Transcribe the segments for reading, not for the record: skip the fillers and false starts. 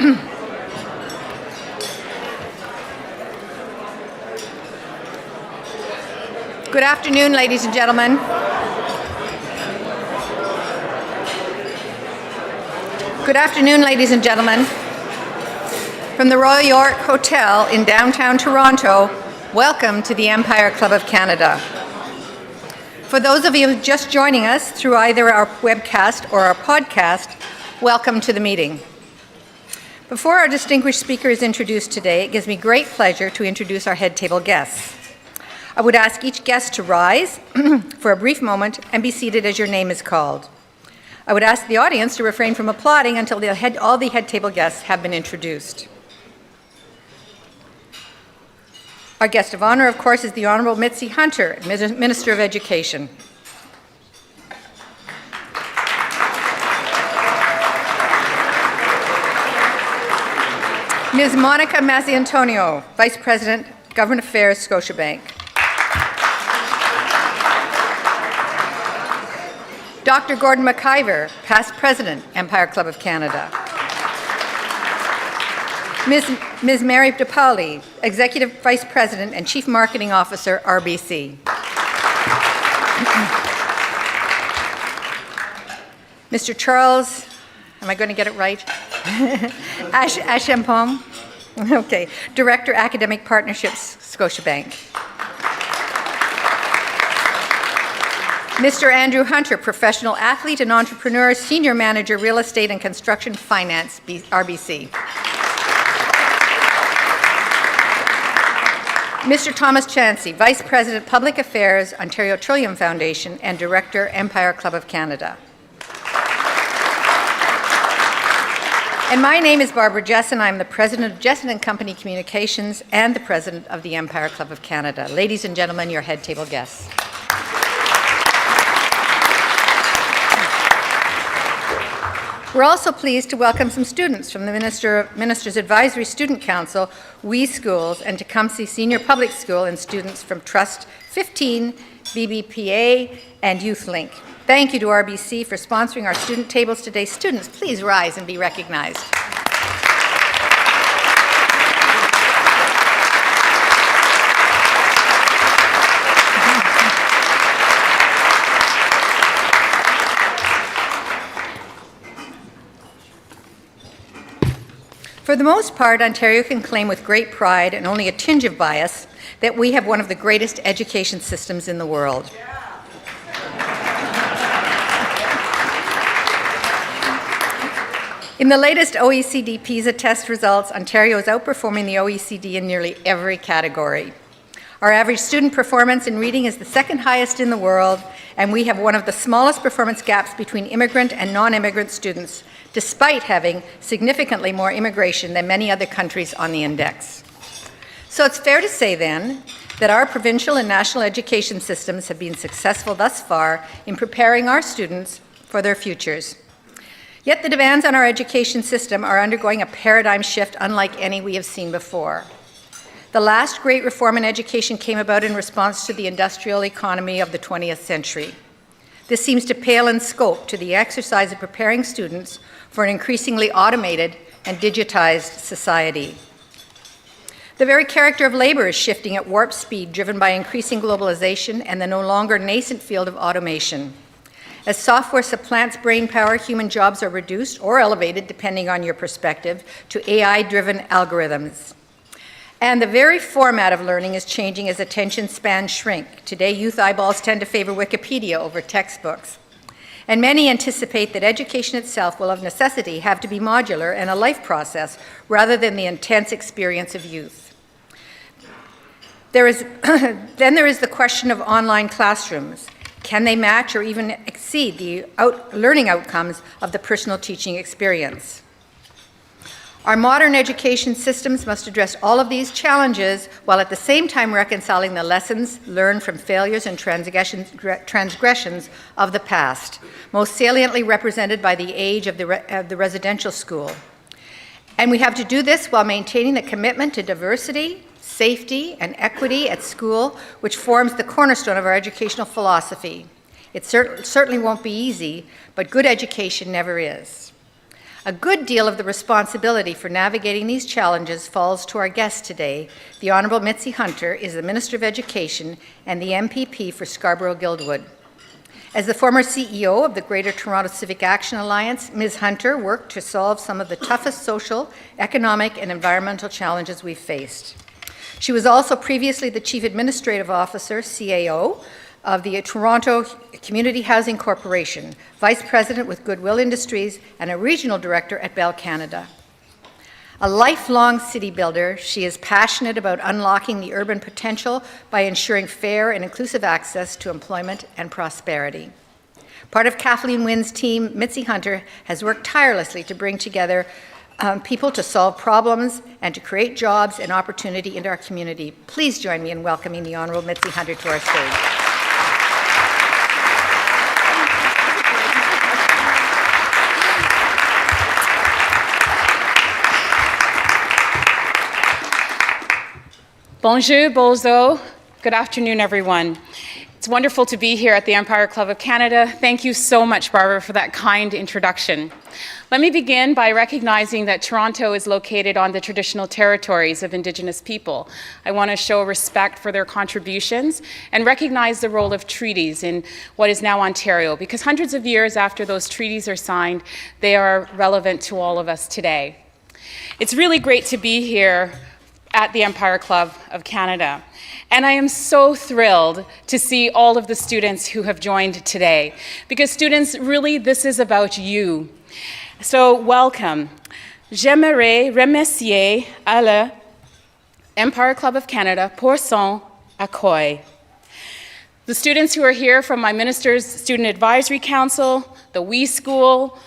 Good afternoon, ladies and gentlemen. Good afternoon, ladies and gentlemen. From the Royal York Hotel in downtown Toronto, welcome to the Empire Club of Canada. For those of you just joining us through either our webcast or our podcast, welcome to the meeting. Before our distinguished speaker is introduced today, it gives me great pleasure to introduce our head table guests. I would ask each guest to rise for a brief moment and be seated as your name is called. I would ask the audience to refrain from applauding until all the head table guests have been introduced. Our guest of honor, of course, is the Honourable Mitzie Hunter, Minister of Education. Ms. Monica Mazzantonio, Vice President, Government Affairs, Scotiabank. Dr. Gordon McIver, Past President, Empire Club of Canada. Ms. Mary DePauli, Executive Vice President and Chief Marketing Officer, RBC. Mr. Charles, am I going to get it right? Ashampong, okay, Director, Academic Partnerships, Scotiabank. Mr. Andrew Hunter, Professional Athlete and Entrepreneur, Senior Manager, Real Estate and Construction Finance, RBC. Mr. Thomas Chansey, Vice President, Public Affairs, Ontario Trillium Foundation, and Director, Empire Club of Canada. And my name is Barbara Jessen. I'm the President of Jessen & Company Communications and the President of the Empire Club of Canada. Ladies and gentlemen, your head table guests. We're also pleased to welcome some students from the Minister's Advisory Student Council, WE Schools, and Tecumseh Senior Public School, and students from Trust 15, BBPA, and YouthLink. Thank you to RBC for sponsoring our student tables today. Students, please rise and be recognized. For the most part, Ontario can claim with great pride and only a tinge of bias that we have one of the greatest education systems in the world. In the latest OECD PISA test results, Ontario is outperforming the OECD in nearly every category. Our average student performance in reading is the second highest in the world, and we have one of the smallest performance gaps between immigrant and non-immigrant students, despite having significantly more immigration than many other countries on the index. So it's fair to say then that our provincial and national education systems have been successful thus far in preparing our students for their futures. Yet the demands on our education system are undergoing a paradigm shift unlike any we have seen before. The last great reform in education came about in response to the industrial economy of the 20th century. This seems to pale in scope to the exercise of preparing students for an increasingly automated and digitized society. The very character of labor is shifting at warp speed, driven by increasing globalization and the no longer nascent field of automation. As software supplants brainpower, human jobs are reduced or elevated, depending on your perspective, to AI-driven algorithms. And the very format of learning is changing as attention spans shrink. Today, youth eyeballs tend to favor Wikipedia over textbooks. And many anticipate that education itself will of necessity have to be modular and a life process rather than the intense experience of youth. Then there is the question of online classrooms. Can they match or even exceed the learning outcomes of the personal teaching experience? Our modern education systems must address all of these challenges while at the same time reconciling the lessons learned from failures and transgressions of the past, most saliently represented by the age of the residential school. And we have to do this while maintaining the commitment to diversity, safety, and equity at school, which forms the cornerstone of our educational philosophy. It certainly won't be easy, but good education never is. A good deal of the responsibility for navigating these challenges falls to our guest today. The Honourable Mitzie Hunter is the Minister of Education and the MPP for Scarborough-Guildwood. As the former CEO of the Greater Toronto CivicAction Alliance, Ms. Hunter worked to solve some of the toughest social, economic, and environmental challenges we've faced. She was also previously the Chief Administrative Officer, CAO, of the Toronto Community Housing Corporation, Vice President with Goodwill Industries, and a Regional Director at Bell Canada. A lifelong city builder, she is passionate about unlocking the urban potential by ensuring fair and inclusive access to employment and prosperity. Part of Kathleen Wynn's team, Mitzie Hunter, has worked tirelessly to bring together people to solve problems and to create jobs and opportunity in our community. Please join me in welcoming the Honourable Mitzie Hunter to our stage. Bonjour, bozo. Good afternoon, everyone. It's wonderful to be here at the Empire Club of Canada. Thank you so much, Barbara, for that kind introduction. Let me begin by recognizing that Toronto is located on the traditional territories of Indigenous people. I want to show respect for their contributions and recognize the role of treaties in what is now Ontario, because hundreds of years after those treaties are signed, they are relevant to all of us today. It's really great to be here at the Empire Club of Canada. And I am so thrilled to see all of the students who have joined today, because students, really, this is about you. So welcome. J'aimerais remercier le Empire Club of Canada pour son accueil. The students who are here from my Minister's Student Advisory Council, the WE School,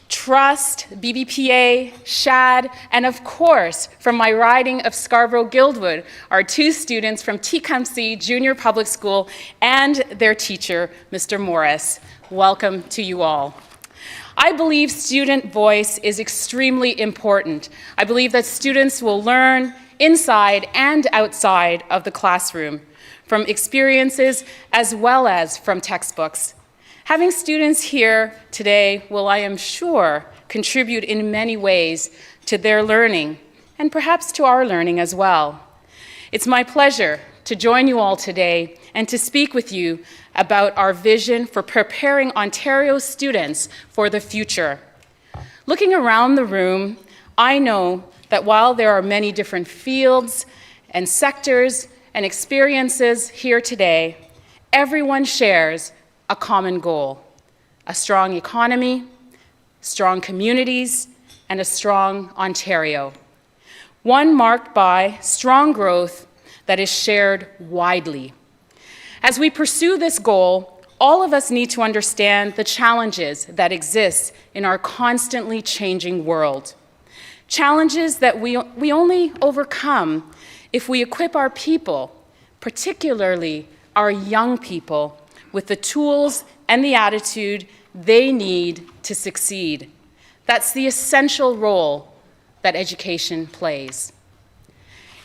Trust, BBPA, SHAD, and of course, from my riding of Scarborough-Guildwood, are two students from Tecumseh Junior Public School and their teacher, Mr. Morris. Welcome to you all. I believe student voice is extremely important. I believe that students will learn inside and outside of the classroom, from experiences as well as from textbooks. Having students here today will, I am sure, contribute in many ways to their learning, and perhaps to our learning as well. It's my pleasure to join you all today and to speak with you about our vision for preparing Ontario students for the future. Looking around the room, I know that while there are many different fields and sectors and experiences here today, everyone shares a common goal: a strong economy, strong communities, and a strong Ontario. One marked by strong growth that is shared widely. As we pursue this goal, all of us need to understand the challenges that exist in our constantly changing world. Challenges that we only overcome if we equip our people, particularly our young people, with the tools and the attitude they need to succeed. That's the essential role that education plays.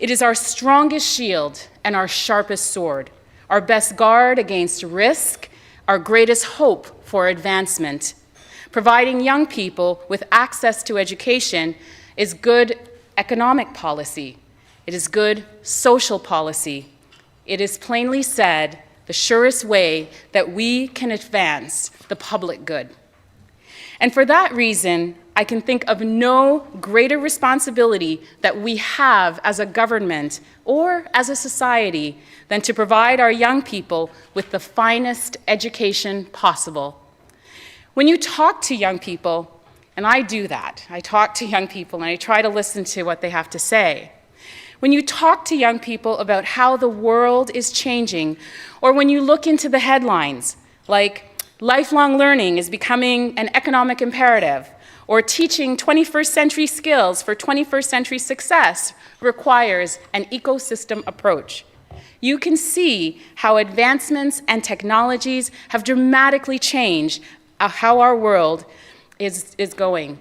It is our strongest shield and our sharpest sword, our best guard against risk, our greatest hope for advancement. Providing young people with access to education is good economic policy. It is good social policy. It is, plainly said, the surest way that we can advance the public good. And for that reason, I can think of no greater responsibility that we have as a government or as a society than to provide our young people with the finest education possible. When you talk to young people, and I do that, I talk to young people and I try to listen to what they have to say. When you talk to young people about how the world is changing, or when you look into the headlines, like lifelong learning is becoming an economic imperative, or teaching 21st century skills for 21st century success requires an ecosystem approach, you can see how advancements and technologies have dramatically changed how our world is going.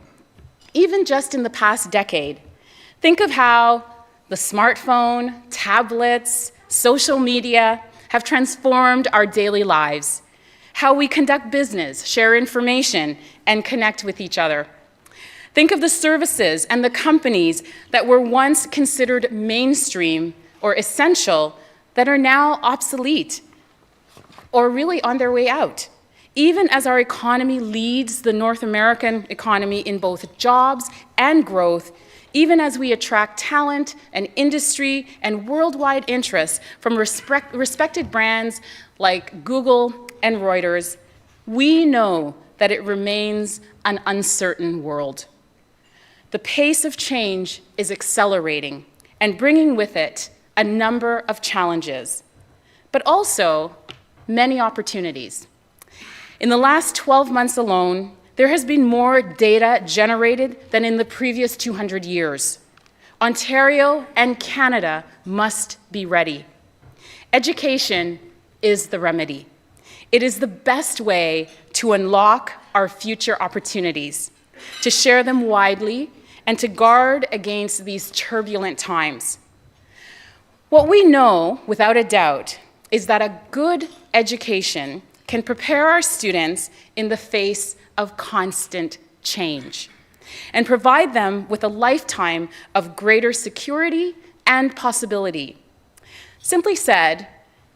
Even just in the past decade, think of how the smartphone, tablets, social media have transformed our daily lives, how we conduct business, share information, and connect with each other. Think of the services and the companies that were once considered mainstream or essential that are now obsolete or really on their way out. Even as our economy leads the North American economy in both jobs and growth, even as we attract talent and industry and worldwide interest from respected brands like Google and Reuters, we know that it remains an uncertain world. The pace of change is accelerating and bringing with it a number of challenges, but also many opportunities. In the last 12 months alone, there has been more data generated than in the previous 200 years. Ontario and Canada must be ready. Education is the remedy. It is the best way to unlock our future opportunities, to share them widely, and to guard against these turbulent times. What we know, without a doubt, is that a good education can prepare our students in the face of constant change and provide them with a lifetime of greater security and possibility. Simply said,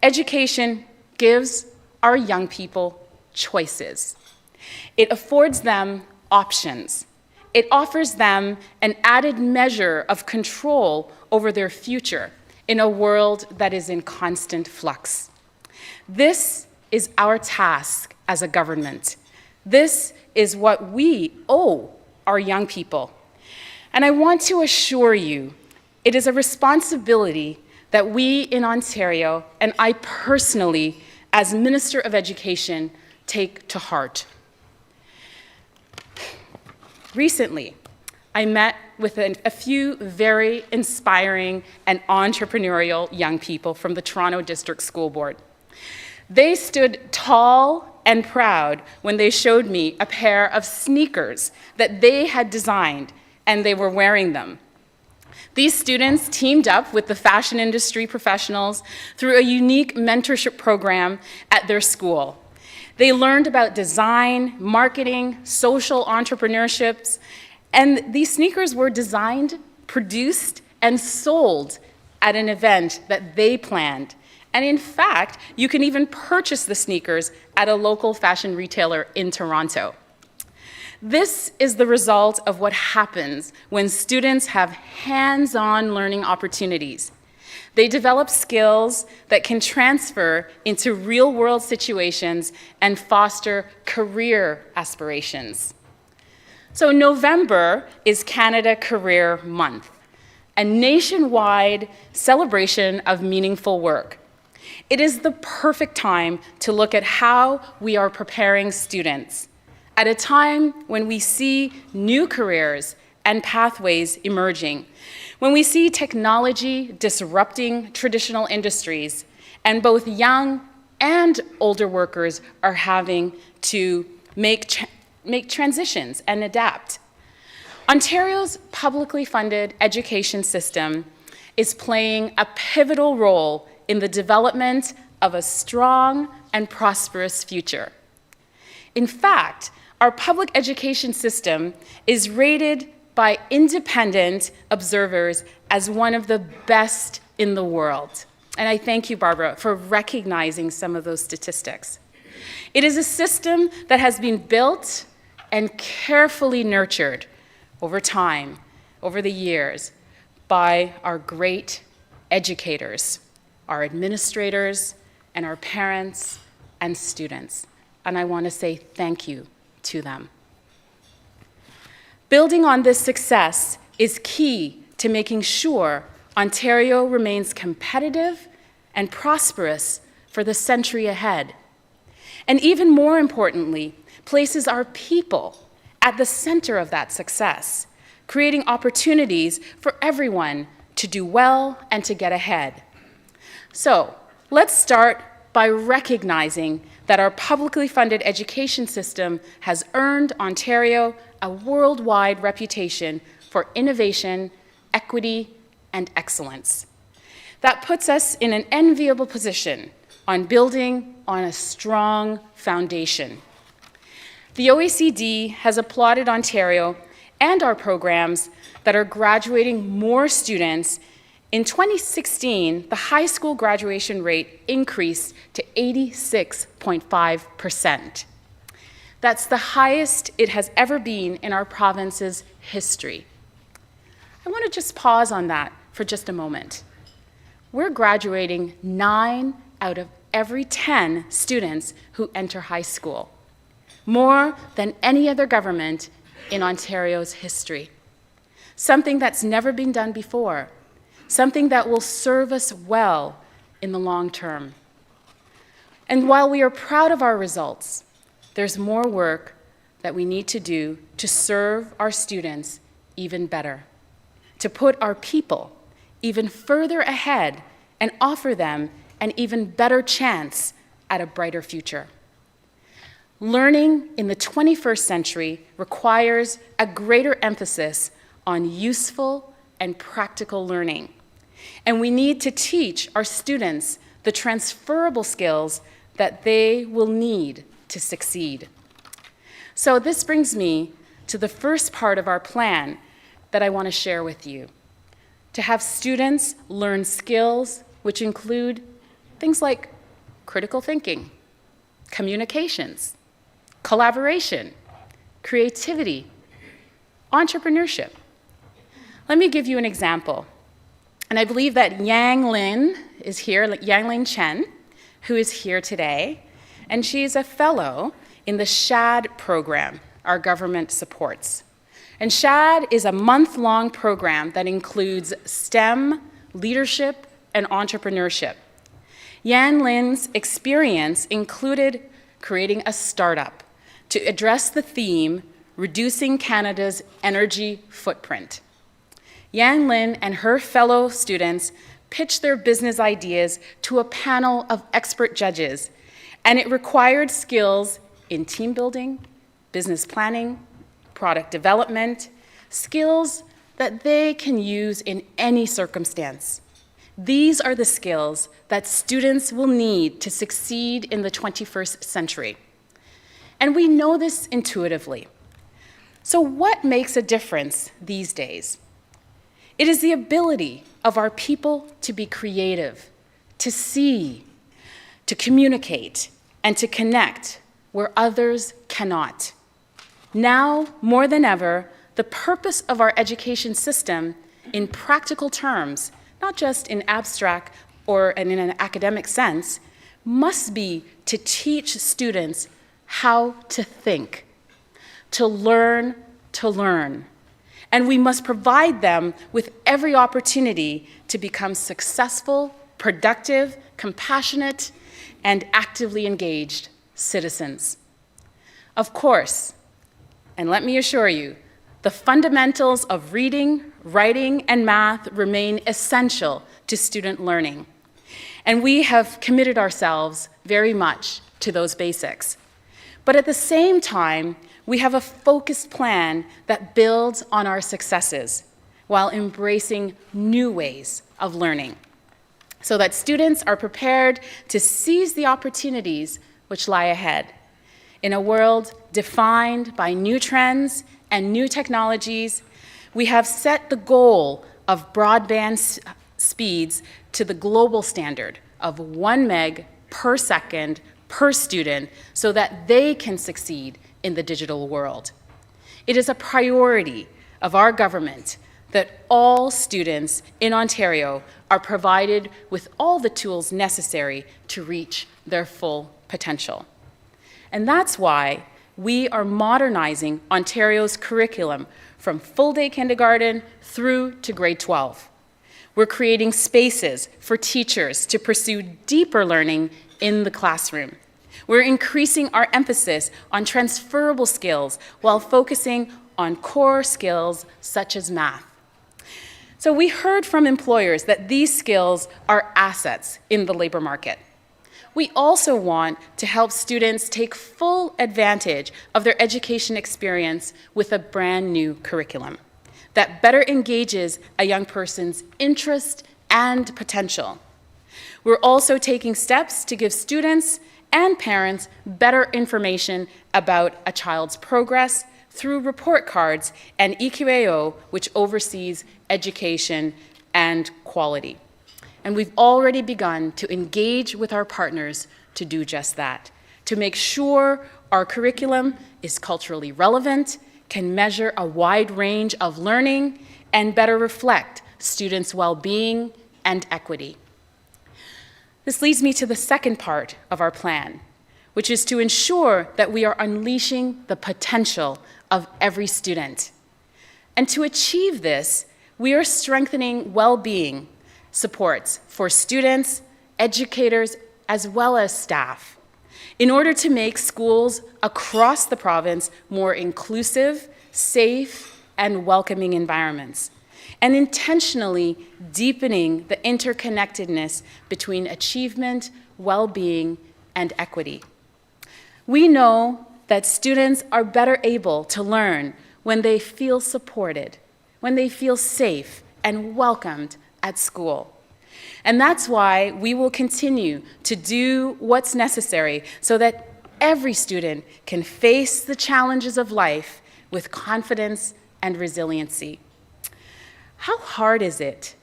education gives our young people choices. It affords them options. It offers them an added measure of control over their future in a world that is in constant flux. This is our task as a government. This is what we owe our young people. And I want to assure you, it is a responsibility that we in Ontario, and I personally, as Minister of Education, take to heart. Recently, I met with a few very inspiring and entrepreneurial young people from the Toronto District School Board. They stood tall and proud when they showed me a pair of sneakers that they had designed, and they were wearing them. These students teamed up with the fashion industry professionals through a unique mentorship program at their school. They learned about design, marketing, social entrepreneurships, and these sneakers were designed, produced, and sold at an event that they planned. And in fact, you can even purchase the sneakers at a local fashion retailer in Toronto. This is the result of what happens when students have hands-on learning opportunities. They develop skills that can transfer into real-world situations and foster career aspirations. So November is Canada Career Month, a nationwide celebration of meaningful work. It is the perfect time to look at how we are preparing students at a time when we see new careers and pathways emerging, when we see technology disrupting traditional industries, and both young and older workers are having to make transitions and adapt. Ontario's publicly funded education system is playing a pivotal role in the development of a strong and prosperous future. In fact, our public education system is rated by independent observers as one of the best in the world. And I thank you, Barbara, for recognizing some of those statistics. It is a system that has been built and carefully nurtured over time, over the years, by our great educators, our administrators, and our parents and students. And I want to say thank you to them. Building on this success is key to making sure Ontario remains competitive and prosperous for the century ahead. And even more importantly, places our people at the center of that success, creating opportunities for everyone to do well and to get ahead. So let's start by recognizing that our publicly funded education system has earned Ontario a worldwide reputation for innovation, equity, and excellence. That puts us in an enviable position on building on a strong foundation. The OECD has applauded Ontario and our programs that are graduating more students. In 2016, the high school graduation rate increased to 86.5%. That's the highest it has ever been in our province's history. I want to just pause on that for just a moment. We're graduating 9 out of every 10 students who enter high school, more than any other government in Ontario's history. Something that's never been done before, something that will serve us well in the long term. And while we are proud of our results, there's more work that we need to do to serve our students even better, to put our people even further ahead and offer them an even better chance at a brighter future. Learning in the 21st century requires a greater emphasis on useful and practical learning. And we need to teach our students the transferable skills that they will need to succeed. So this brings me to the first part of our plan that I want to share with you. To have students learn skills which include things like critical thinking, communications, collaboration, creativity, entrepreneurship. Let me give you an example. And I believe that Yang Lin is here, Yang Lin Chen, who is here today. And she's a fellow in the SHAD program our government supports. And SHAD is a month-long program that includes STEM, leadership, and entrepreneurship. Yan Lin's experience included creating a startup to address the theme, reducing Canada's energy footprint. Yan Lin and her fellow students pitched their business ideas to a panel of expert judges, and it required skills in team building, business planning, product development, skills that they can use in any circumstance. These are the skills that students will need to succeed in the 21st century. And we know this intuitively. So what makes a difference these days? It is the ability of our people to be creative, to see, to communicate, and to connect where others cannot. Now, more than ever, the purpose of our education system in practical terms, not just in abstract or in an academic sense, must be to teach students how to think, to learn to learn. And we must provide them with every opportunity to become successful, productive, compassionate, and actively engaged citizens. Of course, and let me assure you, the fundamentals of reading, writing, and math remain essential to student learning. And we have committed ourselves very much to those basics. But at the same time, we have a focused plan that builds on our successes while embracing new ways of learning, so that students are prepared to seize the opportunities which lie ahead. In a world defined by new trends and new technologies, we have set the goal of broadband speeds to the global standard of 1 meg per second per student so that they can succeed in the digital world. It is a priority of our government that all students in Ontario are provided with all the tools necessary to reach their full potential. And that's why we are modernizing Ontario's curriculum from full-day kindergarten through to grade 12. We're creating spaces for teachers to pursue deeper learning in the classroom. We're increasing our emphasis on transferable skills while focusing on core skills such as math. So we heard from employers that these skills are assets in the labor market. We also want to help students take full advantage of their education experience with a brand new curriculum that better engages a young person's interest and potential. We're also taking steps to give students and parents better information about a child's progress through report cards and EQAO, which oversees education and quality. And we've already begun to engage with our partners to do just that, to make sure our curriculum is culturally relevant, can measure a wide range of learning, and better reflect students' well-being and equity. This leads me to the second part of our plan, which is to ensure that we are unleashing the potential of every student. And to achieve this, we are strengthening well-being supports for students, educators, as well as staff, in order to make schools across the province more inclusive, safe, and welcoming environments, and intentionally deepening the interconnectedness between achievement, well-being, and equity. We know that students are better able to learn when they feel supported, when they feel safe and welcomed at school. And that's why we will continue to do what's necessary so that every student can face the challenges of life with confidence and resiliency. How hard is it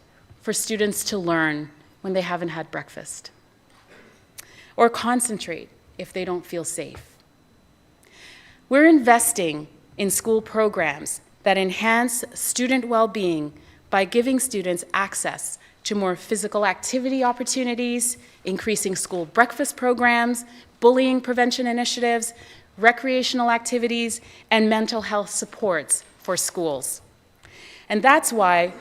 for students to learn when they haven't had breakfast? Or concentrate if they don't feel safe? We're investing in school programs that enhance student well-being by giving students access to more physical activity opportunities, increasing school breakfast programs, bullying prevention initiatives, recreational activities, and mental health supports for schools. And that's why,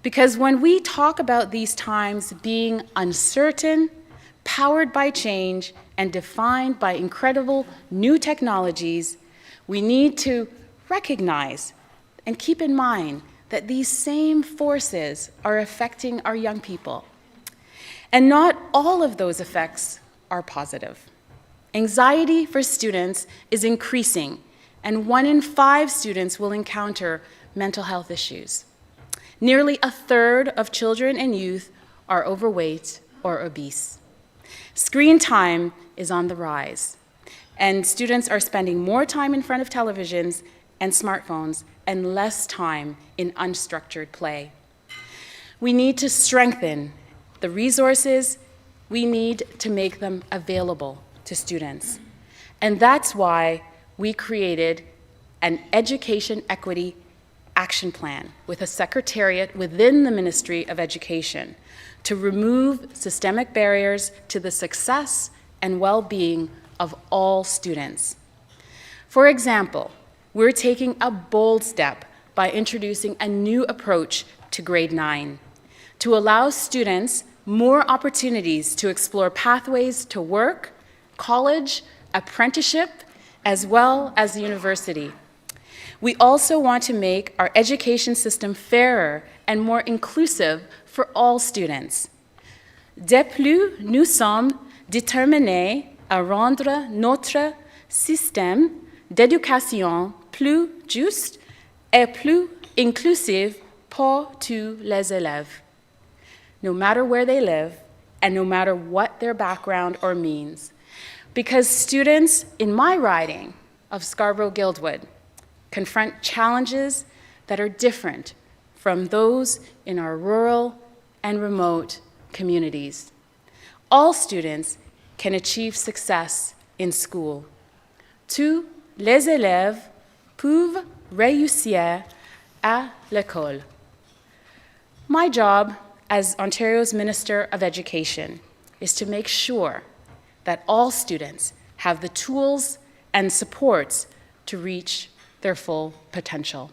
because when we talk about these times being uncertain, powered by change, and defined by incredible new technologies, we need to recognize and keep in mind that these same forces are affecting our young people. And not all of those effects are positive. Anxiety for students is increasing, and 1 in 5 students will encounter mental health issues. Nearly a third of children and youth are overweight or obese. Screen time is on the rise, and students are spending more time in front of televisions and smartphones and less time in unstructured play. We need to strengthen the resources. We need to make them available to students. And that's why we created an Education Equity Action Plan with a secretariat within the Ministry of Education to remove systemic barriers to the success and well-being of all students. For example, we're taking a bold step by introducing a new approach to grade 9 to allow students more opportunities to explore pathways to work, college, apprenticeship, as well as university. We also want to make our education system fairer and more inclusive for all students. De plus, nous sommes déterminés à rendre notre système d'éducation plus juste et plus inclusive pour tous les élèves, no matter where they live and no matter what their background or means. Because students in my riding of Scarborough-Guildwood confront challenges that are different from those in our rural and remote communities. All students can achieve success in school. Tous les élèves peuvent réussir à l'école. My job as Ontario's Minister of Education is to make sure that all students have the tools and supports to reach their full potential,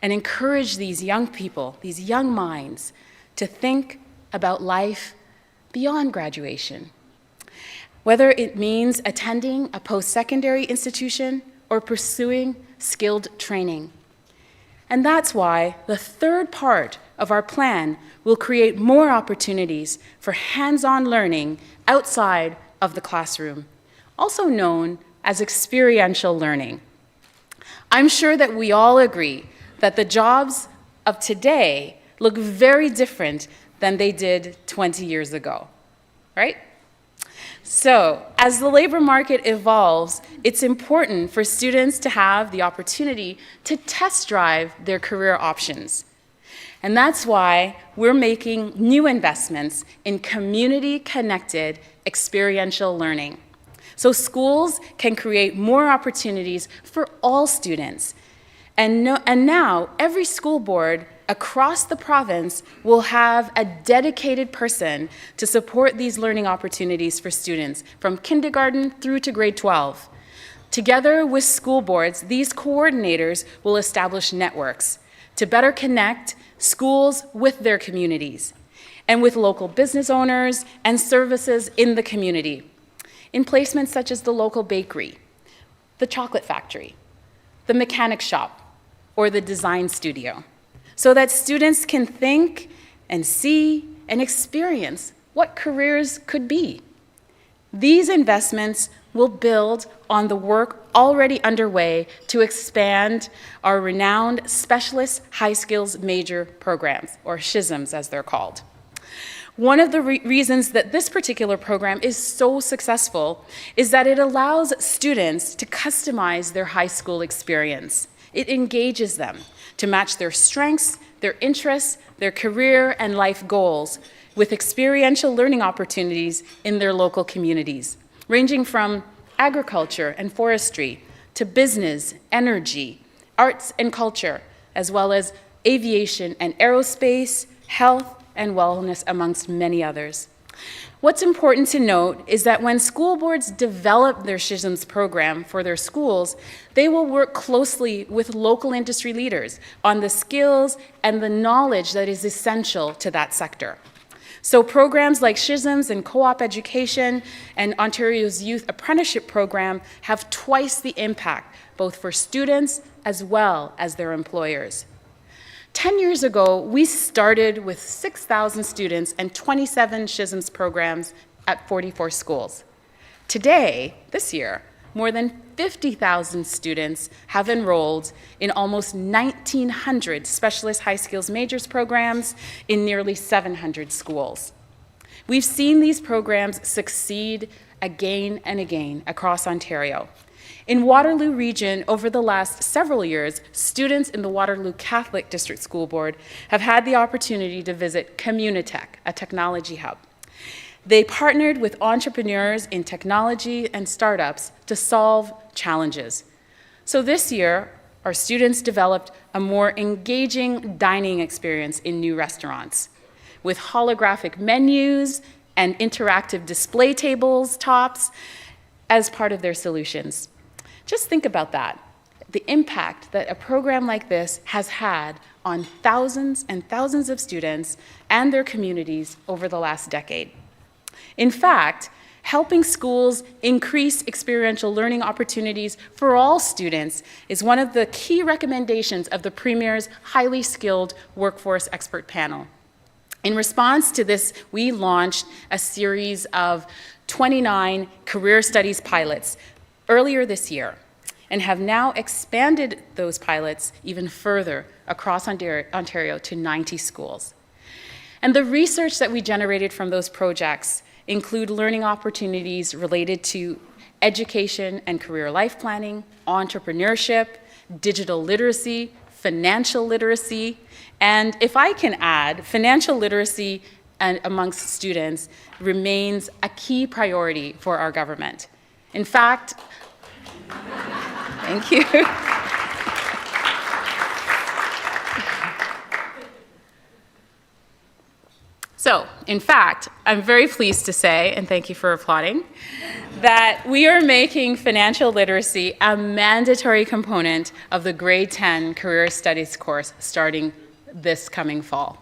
and encourage these young people, these young minds, to think about life beyond graduation, whether it means attending a post-secondary institution or pursuing skilled training. And that's why the third part of our plan will create more opportunities for hands-on learning outside of the classroom, also known as experiential learning. I'm sure that we all agree that the jobs of today look very different than they did 20 years ago, right? So, as the labor market evolves, it's important for students to have the opportunity to test drive their career options. And that's why we're making new investments in community-connected experiential learning. So schools can create more opportunities for all students. And now, every school board across the province will have a dedicated person to support these learning opportunities for students from kindergarten through to grade 12. Together with school boards, these coordinators will establish networks to better connect schools with their communities and with local business owners and services in the community, in placements such as the local bakery, the chocolate factory, the mechanic shop, or the design studio, so that students can think and see and experience what careers could be. These investments will build on the work already underway to expand our renowned Specialist High Skills Major programs, or SHSMs as they're called. One of the reasons that this particular program is so successful is that it allows students to customize their high school experience. It engages them to match their strengths, their interests, their career and life goals with experiential learning opportunities in their local communities, ranging from agriculture and forestry to business, energy, arts and culture, as well as aviation and aerospace, health and wellness, amongst many others. What's important to note is that when school boards develop their SHSMs program for their schools, they will work closely with local industry leaders on the skills and the knowledge that is essential to that sector. So programs like SHSMs and co-op education and Ontario's Youth Apprenticeship Program have twice the impact, both for students as well as their employers. 10 years ago, we started with 6,000 students and 27 SHSMs programs at 44 schools. Today, this year, more than 50,000 students have enrolled in almost 1,900 Specialist High Skills Majors programs in nearly 700 schools. We've seen these programs succeed again and again across Ontario. In Waterloo Region, over the last several years, students in the Waterloo Catholic District School Board have had the opportunity to visit Communitech, a technology hub. They partnered with entrepreneurs in technology and startups to solve challenges. So this year, our students developed a more engaging dining experience in new restaurants, with holographic menus and interactive display tables tops as part of their solutions. Just think about that, the impact that a program like this has had on thousands and thousands of students and their communities over the last decade. In fact, helping schools increase experiential learning opportunities for all students is one of the key recommendations of the Premier's highly skilled workforce expert panel. In response to this, we launched a series of 29 career studies pilots earlier this year, and have now expanded those pilots even further across Ontario to 90 schools. And the research that we generated from those projects include learning opportunities related to education and career life planning, entrepreneurship, digital literacy, financial literacy, and if I can add, financial literacy amongst students remains a key priority for our government. In fact, thank you. So, in fact, I'm very pleased to say, and thank you for applauding, that we are making financial literacy a mandatory component of the grade 10 career studies course starting this coming fall.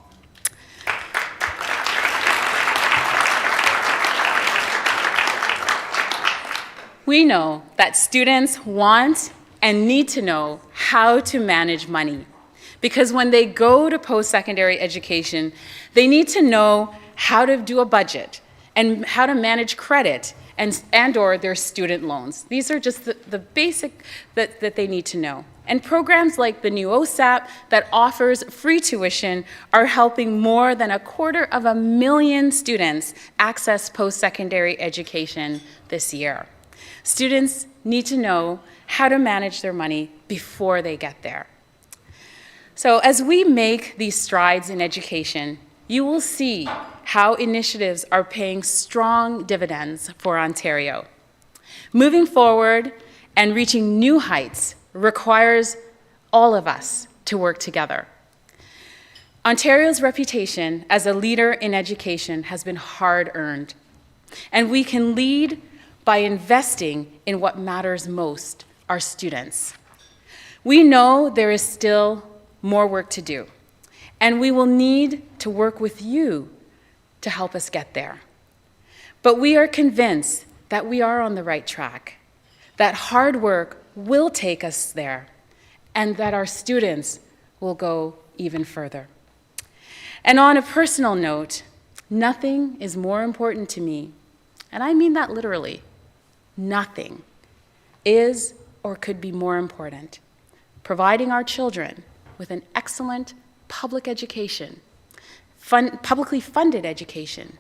We know that students want and need to know how to manage money, because when they go to post-secondary education, they need to know how to do a budget and how to manage credit and or their student loans. These are just the basic that they need to know. And programs like the new OSAP that offers free tuition are helping more than 250,000 students access post-secondary education this year. Students need to know how to manage their money before they get there. So as we make these strides in education, you will see how initiatives are paying strong dividends for Ontario. Moving forward and reaching new heights requires all of us to work together. Ontario's reputation as a leader in education has been hard-earned, and we can lead by investing in what matters most, our students. We know there is still more work to do, and we will need to work with you to help us get there. But we are convinced that we are on the right track, that hard work will take us there, and that our students will go even further. And on a personal note, nothing is more important to me, and I mean that literally. Nothing is or could be more important. Providing our children with an excellent public education, publicly funded education,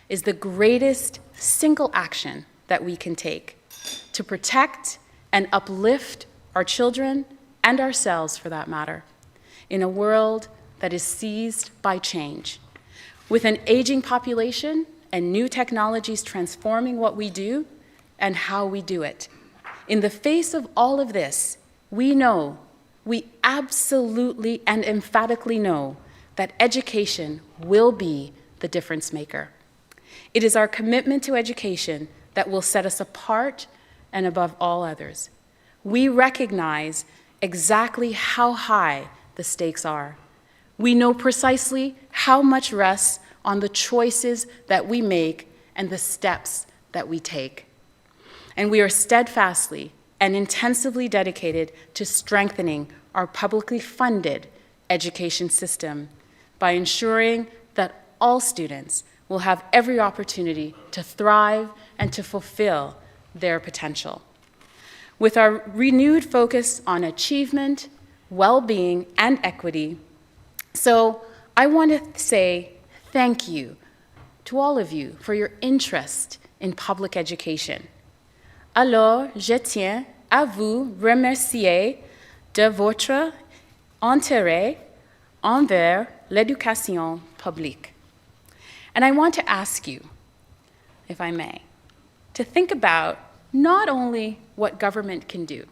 is the greatest single action that we can take to protect and uplift our children and ourselves, for that matter, in a world that is seized by change. With an aging population and new technologies transforming what we do and how we do it. In the face of all of this, we absolutely and emphatically know that education will be the difference maker. It is our commitment to education that will set us apart and above all others. We recognize exactly how high the stakes are. We know precisely how much rests on the choices that we make and the steps that we take. And we are steadfastly and intensively dedicated to strengthening our publicly funded education system by ensuring that all students will have every opportunity to thrive and to fulfill their potential. With our renewed focus on achievement, well-being, and equity, so I want to say thank you to all of you for your interest in public education. Alors, je tiens à vous remercier de votre intérêt envers l'éducation publique. And I want to ask you, if I may, to think about not only what government can do,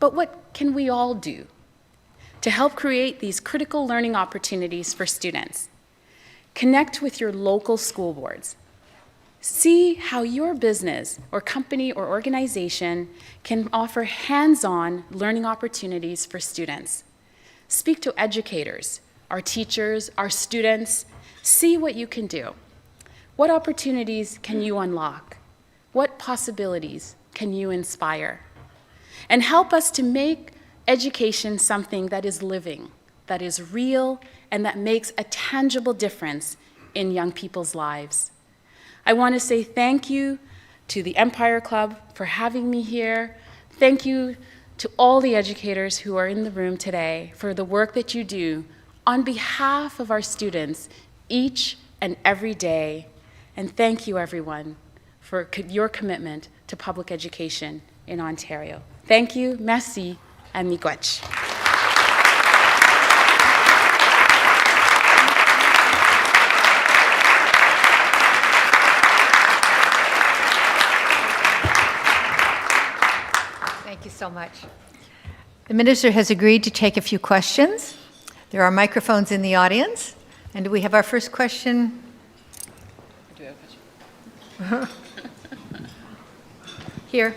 but what can we all do to help create these critical learning opportunities for students. Connect with your local school boards. See how your business or company or organization can offer hands-on learning opportunities for students. Speak to educators, our teachers, our students. See what you can do. What opportunities can you unlock? What possibilities can you inspire? And help us to make education something that is living, that is real, and that makes a tangible difference in young people's lives. I want to say thank you to the Empire Club for having me here. Thank you to all the educators who are in the room today for the work that you do on behalf of our students each and every day. And thank you, everyone, for your commitment to public education in Ontario. Thank you, merci, and miigwech. Thank you so much. The Minister has agreed to take a few questions. There are microphones in the audience. And do we have our first question? Do we have a question? Here.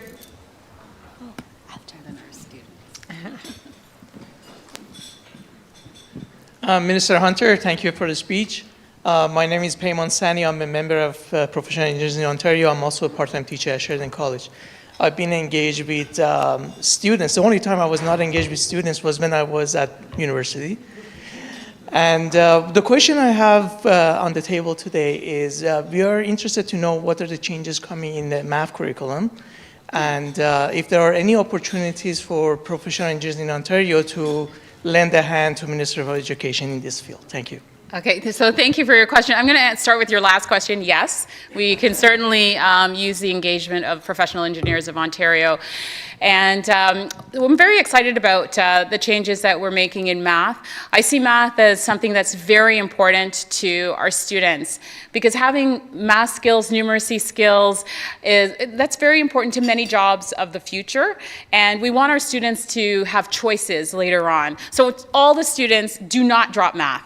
Oh, after the first students. Minister Hunter, thank you for the speech. My name is Payman Sani. I'm a member of Professional Engineers in Ontario. I'm also a part-time teacher at Sheridan College. I've been engaged with students. The only time I was not engaged with students was when I was at university. And the question I have on the table today is we are interested to know what are the changes coming in the math curriculum and if there are any opportunities for professional engineers in Ontario to lend a hand to Minister of Education in this field. Thank you. Okay, so thank you for your question. I'm going to start with your last question. Yes, we can certainly use the engagement of professional engineers of Ontario. And I'm very excited about the changes that we're making in math. I see math as something that's very important to our students because having math skills, numeracy skills, that's very important to many jobs of the future. And we want our students to have choices later on. So all the students, do not drop math.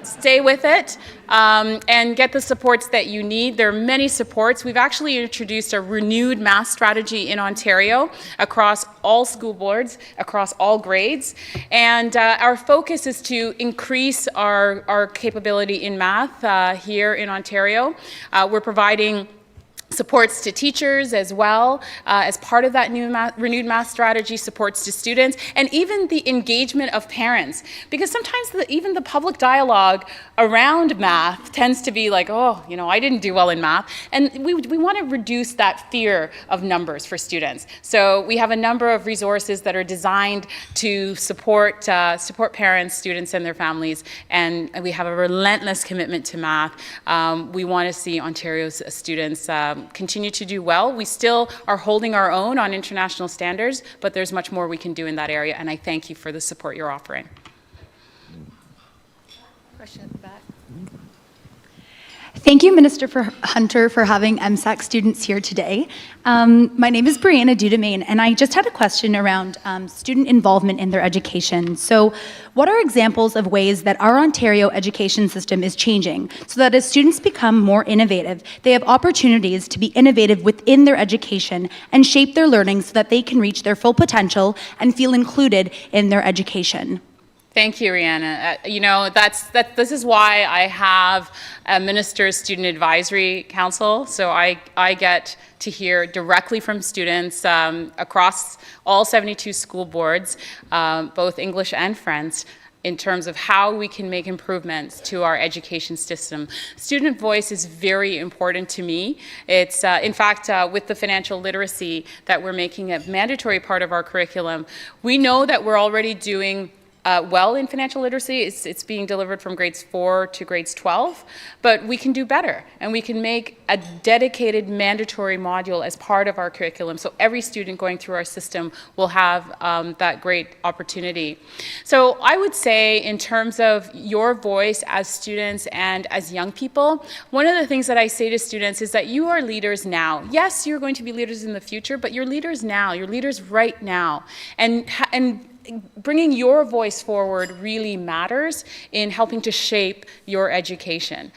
Stay with it and get the supports that you need. There are many supports. We've actually introduced a renewed math strategy in Ontario across all school boards, across all grades. And our focus is to increase our capability in math here in Ontario. We're providing supports to teachers as well as part of that new renewed math strategy, supports to students, and even the engagement of parents. Because sometimes even the public dialogue around math tends to be like, oh, you know, I didn't do well in math. And we want to reduce that fear of numbers for students. So we have a number of resources that are designed to support parents, students, and their families. And we have a relentless commitment to math. We want to see Ontario's students continue to do well. We still are holding our own on international standards, but there's much more we can do in that area, and I thank you for the support you're offering. Question at the back. Thank you, Minister Hunter, for having MSAC students here today. My name is Brianna Dudemain, and I just had a question around student involvement in their education. So what are examples of ways that our Ontario education system is changing so that as students become more innovative, they have opportunities to be innovative within their education and shape their learning so that they can reach their full potential and feel included in their education? Thank you, Rihanna. You know, this is why I have a Minister's Student Advisory Council. So I get to hear directly from students across all 72 school boards, both English and French, in terms of how we can make improvements to our education system. Student voice is very important to me. It's, in fact, with the financial literacy that we're making a mandatory part of our curriculum, we know that we're already doing well in financial literacy. It's being delivered from grades 4 to grades 12, but we can do better, and we can make a dedicated mandatory module as part of our curriculum, so every student going through our system will have that great opportunity. So I would say, in terms of your voice as students and as young people, one of the things that I say to students is that you are leaders now. Yes, you're going to be leaders in the future, but you're leaders now. You're leaders right now. And bringing your voice forward really matters in helping to shape your education.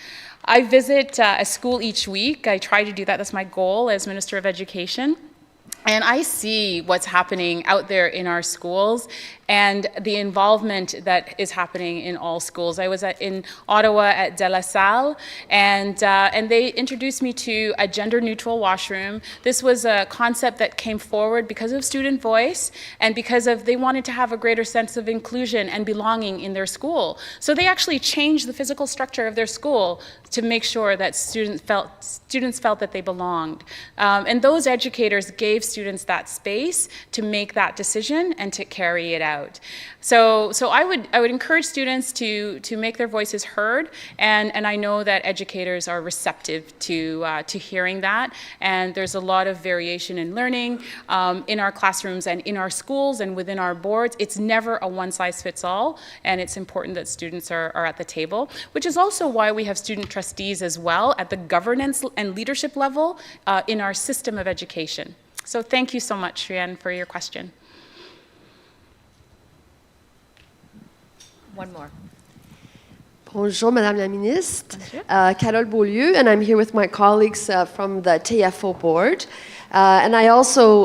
I visit a school each week. I try to do that. That's my goal as Minister of Education. And I see what's happening out there in our schools and the involvement that is happening in all schools. I was in Ottawa at De La Salle, and they introduced me to a gender-neutral washroom. This was a concept that came forward because of student voice and because of they wanted to have a greater sense of inclusion and belonging in their school. So they actually changed the physical structure of their school to make sure that students felt that they belonged. And those educators gave students that space to make that decision and to carry it out. So I would encourage students to make their voices heard, and I know that educators are receptive to hearing that. And there's a lot of variation in learning in our classrooms and in our schools and within our boards. It's never a one-size-fits-all, and it's important that students are at the table, which is also why we have student trustees as well at the governance and leadership level in our system of education. So thank you so much, Rianne, for your question. One more. Bonjour, Madame la Ministre. Carole Beaulieu, and I'm here with my colleagues from the TFO board. And I also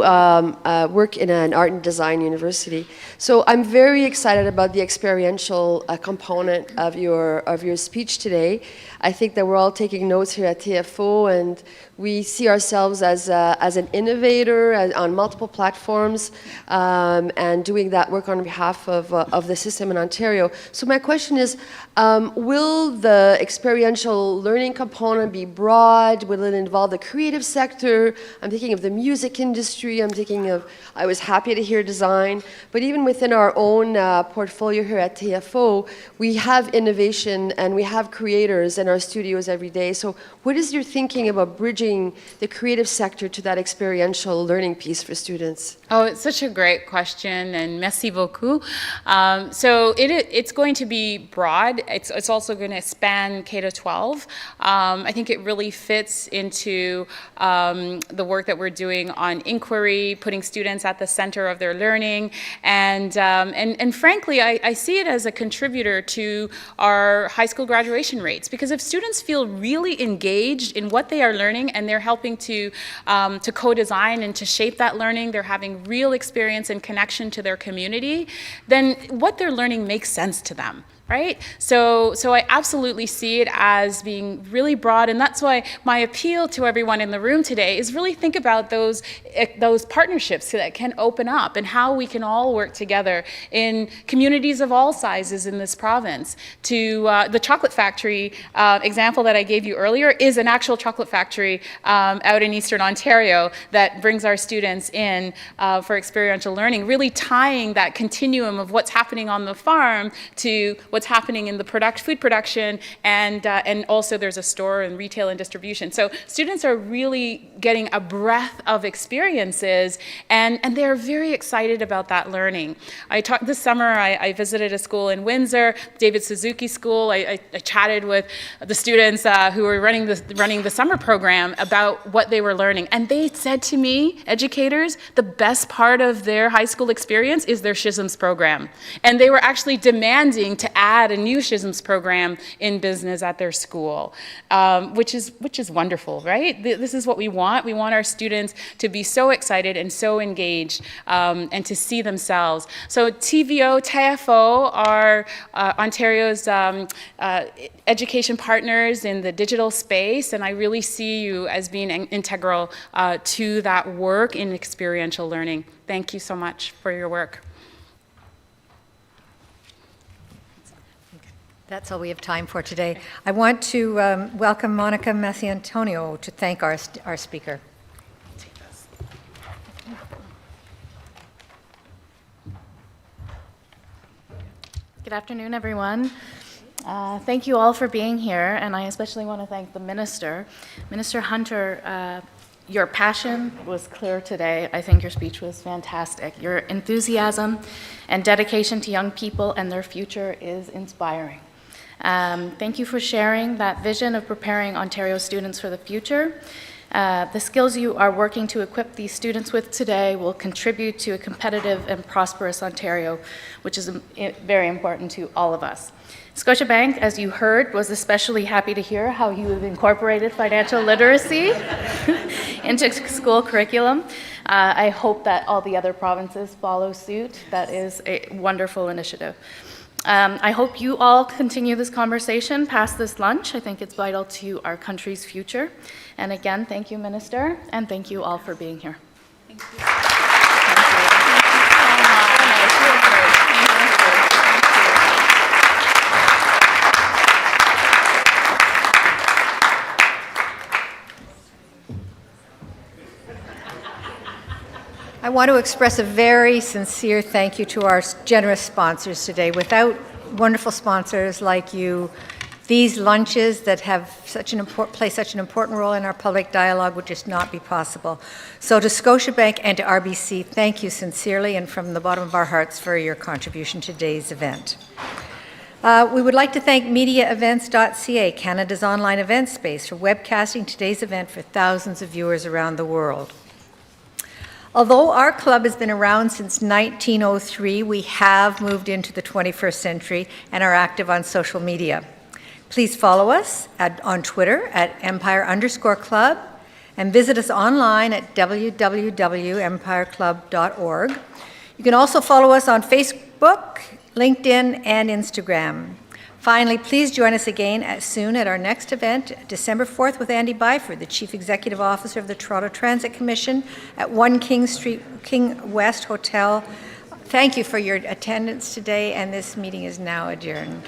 work in an art and design university. So I'm very excited about the experiential component of your speech today. I think that we're all taking notes here at TFO, and we see ourselves as an innovator on multiple platforms, and doing that work on behalf of the system in Ontario. So my question is, will the experiential learning component be broad? Will it involve the creative sector? I'm thinking of the music industry. I'm thinking of, I was happy to hear design, but even within our own portfolio here at TFO, we have innovation and we have creators in our studios every day. So what is your thinking about bridging the creative sector to that experiential learning piece for students? Oh, it's such a great question, and merci beaucoup. So it's going to be broad. It's also going to span K-12. I think it really fits into the work that we're doing on inquiry, putting students at the center of their learning, and frankly, I see it as a contributor to our high school graduation rates, because if students feel really engaged in what they are learning and they're helping to co-design and to shape that learning, they're having real experience and connection to their community, then what they're learning makes sense to them. Right? So I absolutely see it as being really broad, and that's why my appeal to everyone in the room today is really think about those partnerships that can open up and how we can all work together in communities of all sizes in this province. To the chocolate factory example that I gave you earlier is an actual chocolate factory out in Eastern Ontario that brings our students in for experiential learning, really tying that continuum of what's happening on the farm to what's happening in the food production, and also there's a store and retail and distribution. So students are really getting a breadth of experiences, and they're very excited about that learning. This summer, I visited a school in Windsor, David Suzuki School. I chatted with the students who were running the summer program about what they were learning, and they said to me, educators, the best part of their high school experience is their SHISMS program, and they were actually demanding to add a new SHISMS program in business at their school, which is wonderful, right? This is what we want. We want our students to be so excited and so engaged, and to see themselves. So TVO, TFO are Ontario's education partners in the digital space, and I really see you as being integral to that work in experiential learning. Thank you so much for your work. That's all we have time for today. I want to welcome Monica Messi-Antonio to thank our speaker. Good afternoon, everyone. Thank you all for being here, and I especially want to thank the Minister. Minister Hunter, your passion was clear today. I think your speech was fantastic. Your enthusiasm and dedication to young people and their future is inspiring. Thank you for sharing that vision of preparing Ontario students for the future. The skills you are working to equip these students with today will contribute to a competitive and prosperous Ontario, which is very important to all of us. Scotiabank, as you heard, was especially happy to hear how you have incorporated financial literacy into school curriculum. I hope that all the other provinces follow suit. That is a wonderful initiative. I hope you all continue this conversation past this lunch. I think it's vital to our country's future. And again, thank you, Minister, and thank you all for being here. Thank you. I want to express a very sincere thank you to our generous sponsors today. Without wonderful sponsors like you, these lunches that have play such an important role in our public dialogue would just not be possible. So to Scotiabank and to RBC, thank you sincerely and from the bottom of our hearts for your contribution to today's event. We would like to thank MediaEvents.ca, Canada's online event space, for webcasting today's event for thousands of viewers around the world. Although our club has been around since 1903, we have moved into the 21st century and are active on social media. Please follow us on Twitter at Empire_Club and visit us online at www.empireclub.org. You can also follow us on Facebook, LinkedIn, and Instagram. Finally, please join us again soon at our next event, December 4th, with Andy Byford, the Chief Executive Officer of the Toronto Transit Commission at 1 King West Hotel. Thank you for your attendance today, and this meeting is now adjourned.